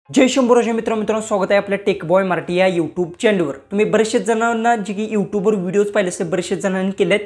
जय शंभूराजे मित्रांनो स्वागत आहे आपल्या टेक बॉय मराठी या यूट्यूब चॅनलवर। तुम्ही बरेचशे जणांना जे की यूट्यूबवर व्हिडिओज पाहिले असेल, बरेचशे जणांनी केलेत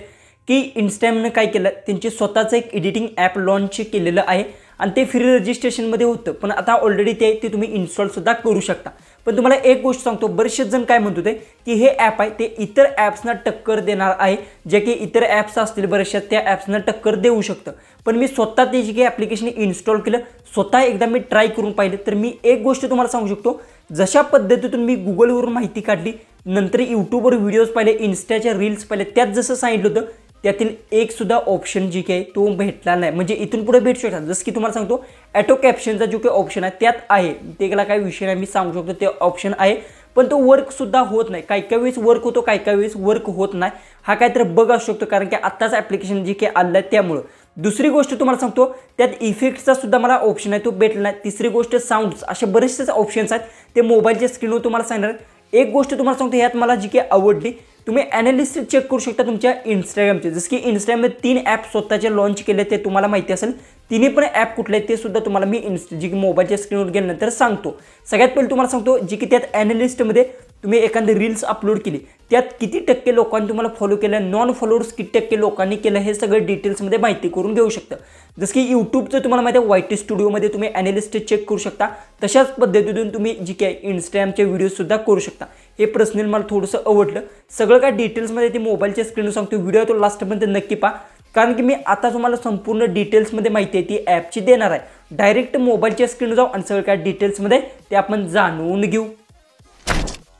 की इन्स्टाग्रामने काय केलं, त्यांचे स्वतःचं एक एडिटिंग ॲप लॉन्च केलेलं आहे आणि ते फ्री रजिस्ट्रेशनमध्ये होतं, पण आता ऑलरेडी ते तुम्ही इन्स्टॉल सुद्धा करू शकता। पण तुम्हाला एक गोष्ट सांगतो, बरेचसे जण काय म्हणत होते की हे ॲप आहे ते इतर ॲप्सना टक्कर देणार आहे, जे की इतर ॲप्स असतील बरेचशा त्या ॲप्सना टक्कर देऊ शकतं। पण मी स्वतः ते जे की ॲप्लिकेशन इन्स्टॉल केलं, स्वतः एकदा मी ट्राय करून पाहिलं, तर मी एक गोष्ट तुम्हाला सांगू शकतो, जशा पद्धतीतून मी गुगलवरून माहिती काढली, नंतर यूट्यूबवर व्हिडिओज पाहिले, इन्स्टाच्या रील्स पाहिले, त्यात जसं सांगितलं होतं त्यातील एक सुद्धा ऑप्शन जी काही तो भेटला नाही। म्हणजे इथून पुढे भेटू शकतात, जसं की तुम्हाला सांगतो ऑटो कॅप्शनचा जो काही ऑप्शन आहे त्यात आहे, त्याला काय विषय नाही, मी सांगू शकतो ते ऑप्शन आहे, पण तो वर्क सुद्धा होत नाही। काही वेळेस वर्क होतो, काही वेळेस वर्क होत नाही। हा काहीतरी बग असू शकतो, कारण की आत्ताच ॲप्लिकेशन जे काही आलं आहे त्यामुळं। दुसरी गोष्ट तुम्हाला सांगतो, त्यात इफेक्ट्सचा सुद्धा मला ऑप्शन आहे तो भेटला नाही। तिसरी गोष्ट साऊंड्स, असे बरेचसे ऑप्शन्स आहेत ते मोबाईलच्या स्क्रीनवर तुम्हाला सांगणार। एक गोष्ट तुम्हाला सांगतो, यात मला जी काही आवडली, तुम्ही ॲनालिस्ट चेक करू शकता तुमच्या इंस्टाग्रामचे, जसं की इंस्टाग्राममध्ये 3 ॲप स्वतःचे लॉन्च केले, ते तुम्हाला माहिती असेल। तिन्ही पण ॲप कुठले ते सुद्धा तुम्हाला मी जी की मोबाईलच्या स्क्रीनवर गेल्यानंतर सांगतो। सगळ्यात पहिले तुम्हाला सांगतो, जी की त्यात ॲनालिस्टमध्ये तुम्ही एखादी रील्स अपलोड केली, त्यात किती टक्के लोकांनी तुम्हाला फॉलो केलं, नॉन फॉलोअर्स किती टक्के लोकांनी केलं, हे सगळं डिटेल्समध्ये माहिती करून घेऊ शकता। जसं की यूट्यूबचं तुम्हाला माहिती आहे, वायटी स्टुडिओमध्ये तुम्ही ॲनालिस्ट चेक करू शकता, तशाच पद्धतीतून तुम्ही जी काय इंस्टाग्रामचे व्हिडिओसुद्धा करू शकता। हे पर्सनल मला थोडंसं आवडलं। सगळं काय डिटेल्समध्ये ते मोबाईलच्या स्क्रीनवर सांगतो, व्हिडिओ तो लास्टपर्यंत नक्की पहा, कारण की मी आता तुम्हाला संपूर्ण डिटेल्समध्ये माहिती आहे ती ॲपची देणार आहे। डायरेक्ट मोबाईलच्या स्क्रीनवर जाऊ आणि सगळं काय डिटेल्समध्ये ते आपण जाणून घेऊ।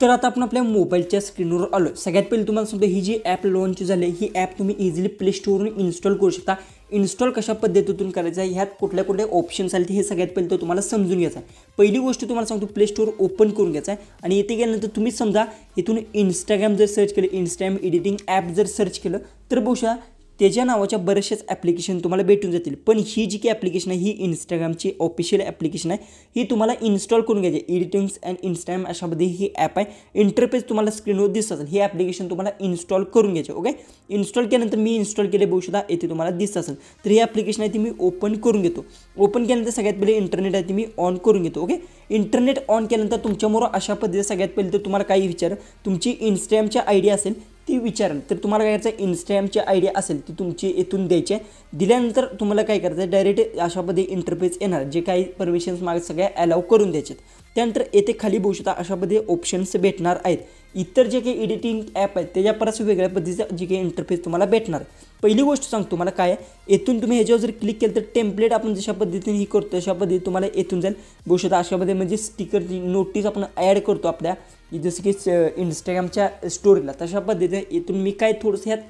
तर आता आपण आपल्या मोबाईलच्या स्क्रीनवर आलो। सगळ्यात पहिले तुम्हाला सांगतो, ही जी ॲप लॉन्च झाली ही ॲप तुम्ही इझिली प्ले स्टोअरवरून इन्स्टॉल करू शकता। इन्स्टॉल कशा पद्धतीतून करायचं आहे, ह्यात कुठल्या कुठल्या ऑप्शन्स आले हे सगळ्यात पहिले तो तुम्हाला समजून घ्यायचा आहे। पहिली गोष्ट तुम्हाला सांगतो, प्ले स्टोअर ओपन करून घ्यायचं आहे आणि इथे गेल्यानंतर तुम्ही समजा इथून इंस्टाग्राम जर सर्च केलं, इंस्टाग्राम एडिटिंग ॲप जर सर्च केलं, तर बहुशा त्याच्या नावाच्या बरेचसेच ॲप्लिकेशन तुम्हाला भेटून जातील। पण ही जी काही ॲप्लिकेशन आहे ही इंस्टाग्रामची ऑफिशियल ॲप्लिकेशन आहे, ही तुम्हाला इन्स्टॉल करून घ्यायची। एडिटिंग्स अँड इंस्टाग्राम अशामध्ये ही ॲप आहे। इंटरफेस तुम्हाला स्क्रीनवर दिसत असेल, ही ॲप्लिकेशन तुम्हाला इन्स्टॉल करून घ्यायची। ओके, इन्स्टॉल केल्यानंतर मी इन्स्टॉल केले बहुशा येथे तुम्हाला दिसत असेल, तर ही ॲप्लिकेशन आहे ती मी ओपन करून घेतो। ओपन केल्यानंतर सगळ्यात पहिले इंटरनेट आहे ती मी ऑन करून घेतो। ओके, इंटरनेट ऑन केल्यानंतर तुमच्यामुळं अशा पद्धतीने सगळ्यात पहिले तर तुम्हाला काही विचार, तुमची इंस्टाग्रामची आय डी असेल ती विचारेल, तर तुम्हाला काय करायचं, इंस्टाग्रामची आय डी असेल ती तुमची इथून द्यायची आहे। दिल्यानंतर तुम्हाला काय करायचं आहे, डायरेक्ट अशा पद्धतीने इंटरफेस येणार, जे काही परमिशन्स मागे सगळ्या अलाउ करून द्यायचे। त्यानंतर येथे खाली बघू शकता अशा पद्धतीने ऑप्शन्स भेटणार आहेत। इतर जे काही एडिटिंग ॲप आहेत त्याच्या परस वेगळ्या पद्धतीचं जे काही इंटरफेस तुम्हाला भेटणार आहे। पहिली गोष्ट सांगतो तुम्हाला काय आहे, येथून तुम्ही ह्याच्यावर जर क्लिक केलं तर टेम्पलेट आपण जशा पद्धतीने ही करतो तशा पद्धतीने तुम्हाला येथून जाईल। बघू शकता अशा पद्धतीने म्हणजे स्टिकरची नोटीस आपण ॲड करतो आपल्या, जसं की इंस्टाग्रामच्या स्टोरीला, तशा पद्धतीने इथून मी काय थोडंसं ह्यात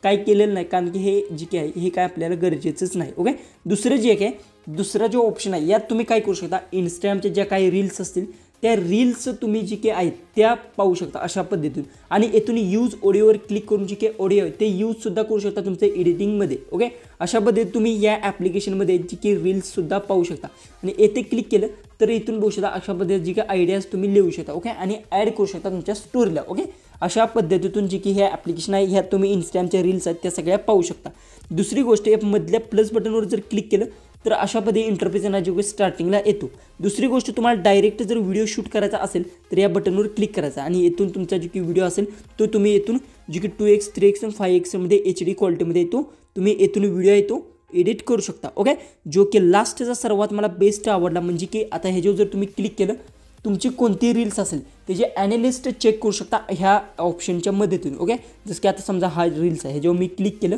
काय केलेलं नाही, कारण की हे जे काही आहे हे काय आपल्याला गरजेचंच नाही। ओके, दुसरं जे काय, दुसरा जो ऑप्शन आहे यात तुम्ही काय करू शकता, इंस्टाग्रामच्या ज्या काही रील्स असतील त्या रील्स तुम्ही जी काही आहेत त्या पाहू शकता अशा पद्धतीने। आणि येथून यूज ऑडिओवर क्लिक करून जी काही ऑडिओ आहे ते यूजसुद्धा करू शकता तुमच्या एडिटिंगमध्ये। ओके, अशा पद्धतीने तुम्ही या ॲप्लिकेशनमध्ये जी काही रील्ससुद्धा पाहू शकता आणि येथे क्लिक केलं तर इथून बघू शकता अशा पद्धतीने जी काही आयडियाज तुम्ही लिहू शकता। ओके, आणि ॲड करू शकता तुमच्या स्टोरीला। ओके, अशा पद्धतीतून जी की ह्या ॲप्लिकेशन आहे ह्यात तुम्ही इंस्टाग्रामच्या रील्स आहेत त्या सगळ्या पाहू शकता। दुसरी गोष्ट, मधल्या प्लस बटनवर जर क्लिक केलं तर अशा पद्धतीने इंटरफेस येणार, जो स्टार्टिंगला येतो। दुसरी गोष्ट, तुम्हाला डायरेक्ट जर व्हिडिओ शूट करायचा असेल तर या बटनवर क्लिक करायचा आणि येथून तुमचा जो की व्हिडिओ असेल तो तुम्ही येथून जी की 2x 3x आणि 5x मध्ये HD क्वालिटीमध्ये येतो, तुम्ही येथून व्हिडिओ येतो एडिट करू शकता। ओके, जो की लास्टचा सर्वात मला बेस्ट आवडला, म्हणजे की आता ह्याच्यावर जर तुम्ही क्लिक केलं, तुमची कोणती रील्स असेल त्याचे ॲनालिस्ट चेक करू शकता ह्या ऑप्शनच्या मदतीने। ओके, जसं की आता समजा हा रील्स आहे, ह्याच्यावर मी क्लिक केलं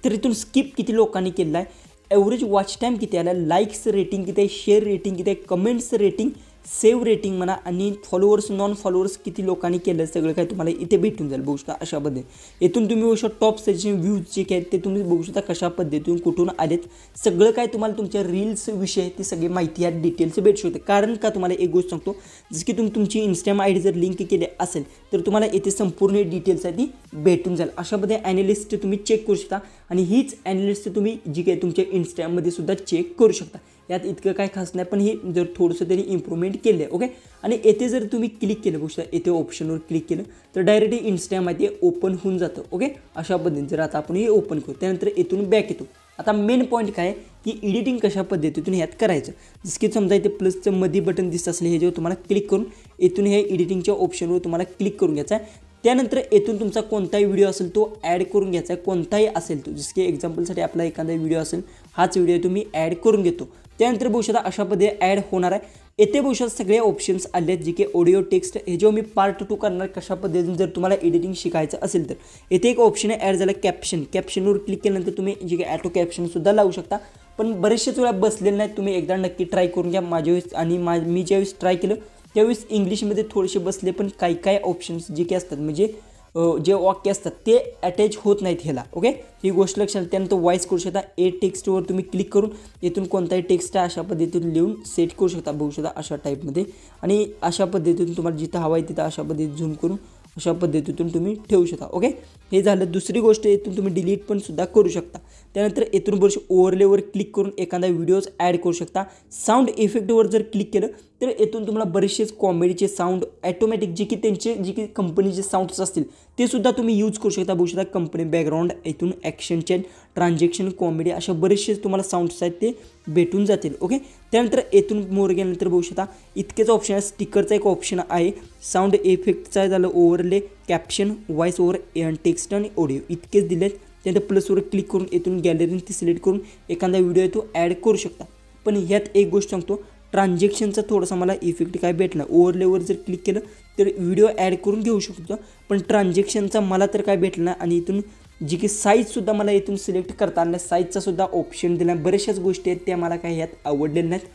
तर इथून स्किप किती लोकांनी केलं आहे, ॲव्हरेज वॉच टाईम किती आला, लाईक्स रेटिंग किती आहे, शेअर रेटिंग किती आहे, कमेंट्स रेटिंग, सेव्ह रेटिंग म्हणा, आणि फॉलोअर्स नॉन फॉलोअर्स किती लोकांनी केलं, सगळं काय तुम्हाला इथे भेटून जाईल। बघू शकता अशा पद्धतीने इथून तुम्ही बघू शकता टॉप सजेशन व्ह्यूज जे काय ते तुम्ही बघू शकता कशा पद्धतीतून कुठून आलेत, सगळं काय तुम्हाला तुमच्या रील्स विषयी ती सगळी माहिती यात डिटेल्स भेटू शकते। कारण का तुम्हाला एक गोष्ट सांगतो, जसं की तुम्ही तुमची इंस्टाग्राम आय डी जर लिंक केली असेल तर तुम्हाला येथे संपूर्ण डिटेल्स आहे ती भेटून जाईल। अशा पद्धतीने ॲनालिस्ट तुम्ही चेक करू शकता आणि हीच ॲनालिस्ट तुम्ही जी काय तुमच्या इंस्टाग्राममध्ये सुद्धा चेक करू शकता। यात इतकं काय खास नाही, पण हे जर थोडंसं तरी इम्प्रूव्हमेंट केलं आहे। ओके, आणि येथे जर तुम्ही क्लिक केलं, बघू शकता येथे ऑप्शनवर क्लिक केलं तर डायरेक्टली इंस्टाग्राम आहे ते ओपन होऊन जातं। ओके, अशा पद्धतीने जर आता आपण हे ओपन करू, त्यानंतर इथून बॅक येतो, आता मेन पॉईंट काय की एडिटिंग कशा पद्धतीतून ह्यात करायचं, जसं की समजा इथे प्लसचं मध्ये बटन दिसत असले हे जेव्हा तुम्हाला क्लिक करून इथून हे एडिटिंगच्या ऑप्शनवर तुम्हाला क्लिक करून घ्यायचं आहे. त्यानंतर येथून तुमचा कोणताही व्हिडिओ असेल तो ॲड करून घ्यायचा आहे, कोणताही असेल तो, जसं की एक्झाम्पलसाठी आपला एखादा व्हिडिओ असेल हाच व्हिडिओ तुम्ही ॲड करून घेतो. त्यानंतर बघू शकता अशा पद्धतीने ॲड होणार आहे. येथे बघू शकता सगळे ऑप्शन्स आले आहेत जे की ऑडिओ टेक्स्ट, हे जेव्हा मी पार्ट 2 करणार कशा पद्धतीने जर तुम्हाला एडिटिंग शिकायचं असेल तर येथे एक ऑप्शन आहे ॲड झाला कॅप्शन. कॅप्शनवर क्लिक केल्यानंतर तुम्ही जे काही ॲटो कॅप्शनसुद्धा लावू शकता, पण बरेचसेच वेळा बसलेले नाहीत. तुम्ही एकदा नक्की ट्राय करून घ्या. माझ्या वेळेस आणि मी ज्यावेळेस ट्राय केलं त्यावेळेस इंग्लिशमध्ये थोडेसे बसले, पण काही ऑप्शन्स जे काही असतात म्हणजे जे वाक्य असतात ते अटॅच होत नाहीत ह्याला. ओके, ही गोष्ट लक्षात. त्यानंतर वॉइस करू शकता. ए टेक्स्टवर तुम्ही क्लिक करून येथून कोणताही टेक्स्ट अशा पद्धतीतून लिहून सेट करू शकता, बघू शकता अशा टाईपमध्ये. आणि अशा पद्धतीतून तुम्हाला जिथं हवं आहे तिथं अशा पद्धतीत झूम करून अशा पद्धतीतून तुम्ही ठेवू शकता. ओके, हे झालं. दुसरी गोष्ट येथून तुम्ही डिलीट पण सुद्धा करू शकता. त्यानंतर येथून बरेच ओव्हरलेवर क्लिक करून एखादा व्हिडिओज ॲड करू शकता. साऊंड इफेक्टवर जर क्लिक केलं तर येथून तुम्हाला बरेचसेच कॉमेडीचे साऊंड ॲटोमॅटिक जे की त्यांचे जे की कंपनीचे साऊंड्स असतील ते सुद्धा तुम्ही यूज करू शकता. बघू शकता कंपनी बॅकग्राऊंड, इथून ॲक्शन चॅट, ट्रान्झॅक्शन, कॉमेडी अशा बरेचसेच तुम्हाला साऊंड्स आहेत ते भेटून जातील. ओके, त्यानंतर येथून मोर गेल्यानंतर बघू शकता इतकेच ऑप्शन आहे. स्टिकरचा एक ऑप्शन आहे, साऊंड इफेक्टचा झालं, overlay, caption, voice over, text आणि ऑडिओ इतकेच दिलेत. त्यानंतर प्लसवर क्लिक करून येथून गॅलरीने ती सिलेक्ट करून एखादा व्हिडिओ आहे तो ॲड करू शकता. पण ह्यात एक गोष्ट सांगतो, ट्रान्झॅक्शनचा थोडासा मला इफेक्ट काय भेटला. ओव्हरलेवर जर क्लिक केलं तर व्हिडिओ ॲड करून घेऊ शकतो, पण ट्रान्झॅक्शनचा मला तर काय भेटलं नाही. आणि इथून जी की साईजसुद्धा मला इथून सिलेक्ट करता आलं नाही, साईजचा सुद्धा ऑप्शन दिला. बऱ्याचशाच गोष्टी आहेत त्या मला काय ह्यात आवडलेल्या नाहीत.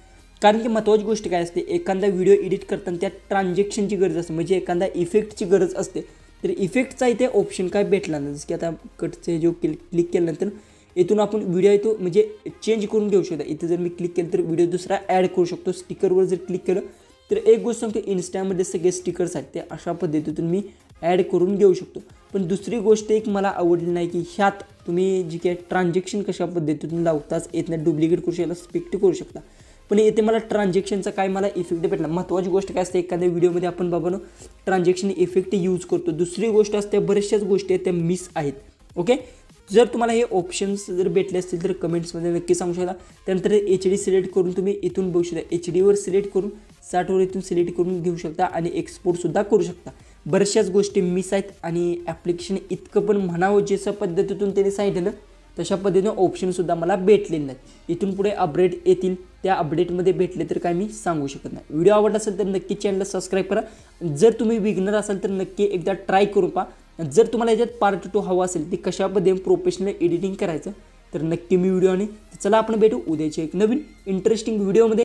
कारण की महत्त्वाची गोष्ट काय असते, एखादा व्हिडिओ एडिट करताना त्यात ट्रान्झॅक्शनची गरज असते, म्हणजे एखादा इफेक्टची गरज असते. तर इफेक्टचा इथे ऑप्शन काय भेटला नाही. जसं की आता कटचे जो क्लिक केल्यानंतर इथून आपण व्हिडिओ आहे तो म्हणजे चेंज करून घेऊ शकता. इथे जर मी क्लिक केलं तर व्हिडिओ दुसरा ॲड करू शकतो. स्टिकरवर जर क्लिक केलं तर एक गोष्ट सांगतो, इन्स्टामध्ये सगळे स्टिकर्स आहेत ते अशा पद्धतीतून मी ॲड करून घेऊ शकतो. पण दुसरी गोष्ट एक मला आवडली नाही की ह्यात तुम्ही जी काही ट्रान्झॅक्शन कशा पद्धतीतून लावताच येत नाही, डुप्लिकेट करू शकता, स्पिक्ट करू शकता. पण येथे मला ट्रान्झॅक्शनचा काय मला इफेक्ट भेटला. महत्त्वाची गोष्ट काय असते, एखाद्या व्हिडिओमध्ये आपण बाबांनो ट्रान्झॅक्शन इफेक्ट यूज करतो. दुसरी गोष्ट असते बऱ्याचशाच गोष्टी आहेत त्या मिस आहेत. ओके, जर तुम्हाला हे ऑप्शन्स जर भेटले असतील तर कमेंट्समध्ये नक्की सांगू शकता. त्यानंतर HD सिलेक्ट करून तुम्ही इथून बघू शकता, HDवर सिलेक्ट करून 60वर इथून सिलेक्ट करून घेऊ शकता आणि एक्सपोर्टसुद्धा करू शकता. बऱ्याचशाच गोष्टी मिस आहेत आणि ॲप्लिकेशन इतकं पण म्हणावं जसं पद्धतीतून त्यांनी सांगितलं तशा पद्धतीने ऑप्शनसुद्धा मला भेटलेले नाहीत. इथून पुढे अपडेट येतील, त्या अपडेटमध्ये भेटले तर काय मी सांगू शकत नाही. व्हिडिओ आवडला असेल तर नक्की चॅनलला सबस्क्राईब करा. जर तुम्ही बिगिनर असाल तर नक्की एकदा ट्राय करून पहा. जर तुम्हाला याच्यात पार्ट 2 हवा असेल ती कशा पद्धतीने प्रोफेशनल एडिटिंग करायचं तर नक्की मी व्हिडिओ आणि चला आपण भेटू उद्याच्या एक नवीन इंटरेस्टिंग व्हिडिओमध्ये.